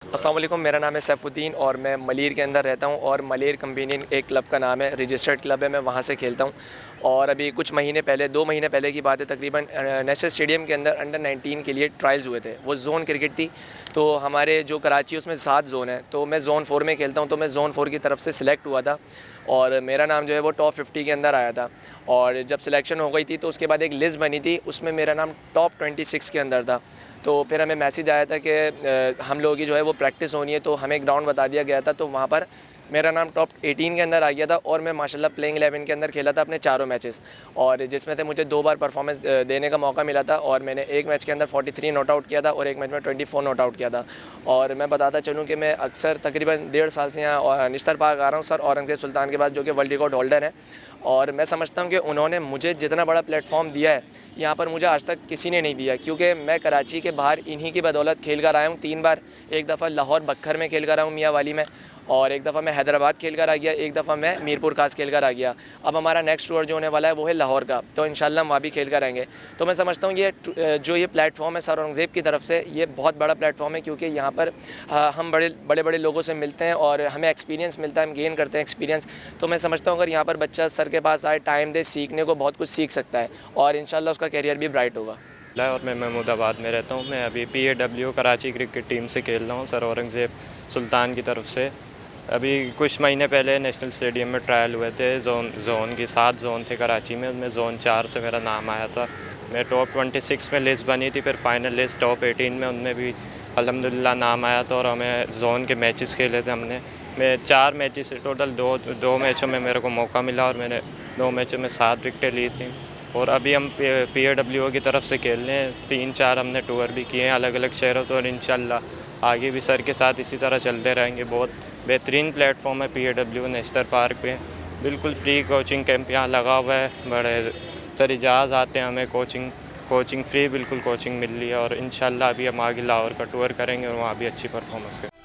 अस्सलाम वालेकुम, मेरा नाम है सैफुद्दीन और मैं मलीर के अंदर रहता हूँ। और मलीर कंपेनियन एक क्लब का नाम है, रजिस्टर्ड क्लब है, मैं वहाँ से खेलता हूँ। और अभी कुछ महीने पहले 2 महीने पहले की बात है तकरीबन, नेशटर स्टेडियम के अंदर अंडर 19 के लिए ट्रायल्स हुए थे। वो जोन क्रिकेट थी। तो हमारे जो कराची उसमें 7 जोन है, तो मैं जोन 4 में खेलता हूँ। तो मैं जोन 4 की तरफ से सिलेक्ट हुआ था और मेरा नाम जो है वो टॉप 50 के अंदर आया था। और जब सिलेक्शन हो गई थी तो उसके बाद एक लिस्ट बनी थी, उसमें मेरा नाम टॉप 26 के अंदर था। तो फिर हमें मैसेज आया था कि हम लोगों की जो है वो प्रैक्टिस होनी है, तो हमें ग्राउंड बता दिया गया था। तो वहाँ पर मेरा नाम टॉप 18 के अंदर आ गया था और मैं माशाल्लाह प्लेइंग 11 के अंदर खेला था अपने चारों मैचेस, और जिसमें से मुझे 2 बार परफॉर्मेंस देने का मौका मिला था। और मैंने एक मैच के अंदर 43 नॉट आउट किया था और एक मैच में 24 नॉट आउट किया था। और मैं बताता चलूँ कि मैं अक्सर तकरीबन 1.5 साल से यहाँ नशतर पार्क आ रहा हूँ सर औरंगज़ेब सुल्तान के पास, जो कि वर्ल्ड रिकॉर्ड होल्डर है। और मैं समझता हूँ कि उन्होंने मुझे जितना बड़ा प्लेटफॉर्म दिया है यहाँ पर मुझे आज तक किसी ने नहीं दिया, क्योंकि मैं कराची के बाहर इन्हीं की बदौलत खेल कर आया हूँ 3 बार। एक दफ़ा लाहौर बखर में खेल कर आया हूँ मियाँ वाली में, और एक दफ़ा मैं हैदराबाद खेल कर आ गया, एक दफ़ा मैं मीरपुर खास खेल कर आ गया। अब हमारा नेक्स्ट टूर जो होने वाला है वो है लाहौर का, तो इंशाल्लाह हम वहाँ भी खेल कर आएंगे। तो मैं समझता हूँ ये प्लेटफॉर्म है सर औरंगज़ेब की तरफ से, ये बहुत बड़ा प्लेटफॉर्म है, क्योंकि यहाँ पर हम बड़े बड़े लोगों से मिलते हैं और हमें एक्सपीरियंस मिलता है, हम गेन करते हैं एक्सपीरियंस। तो मैं समझता हूँ अगर यहाँ पर बच्चा सर के पास आए, टाइम दे, सीखने को बहुत कुछ सीख सकता है और इंशाल्लाह उसका कैरियर भी ब्राइट होगा। और मैं महमूदाबाद में रहता हूँ। मैं अभी PAW कराची क्रिकेट टीम से खेल रहा हूँ सर औरंगज़ेब सुल्तान की तरफ से। अभी कुछ महीने पहले नेशनल स्टेडियम में ट्रायल हुए थे। जोन की 7 जोन थे कराची में, उनमें जोन 4 से मेरा नाम आया था। मैं टॉप 26 में लिस्ट बनी थी, फिर फाइनल लिस्ट टॉप 18 में, उनमें भी अल्हम्दुलिल्लाह नाम आया था। और हमें जोन के मैचेस खेले थे हमने। मैं 4 मैचेस से टोटल दो मैचों में मेरे को मौका मिला और मैंने 2 मैचों में 7 विकेटें ली थी। और अभी हम PAW की तरफ से खेल रहे हैं। 3-4 हमने टूर भी किए हैं अलग अलग शहरों तो, और इंशाल्लाह आगे भी सर के साथ इसी तरह चलते रहेंगे। बहुत बेहतरीन प्लेटफॉर्म है PAW नशतर पार्क पे। बिल्कुल फ्री कोचिंग कैंप यहाँ लगा हुआ है। बड़े सर इजाज़ आते हैं, हमें कोचिंग फ्री बिल्कुल कोचिंग मिल रही है। और इंशाल्लाह अभी हम आगे लाहौर का टूर करेंगे और वहाँ भी अच्छी परफॉर्मेंस करेंगे।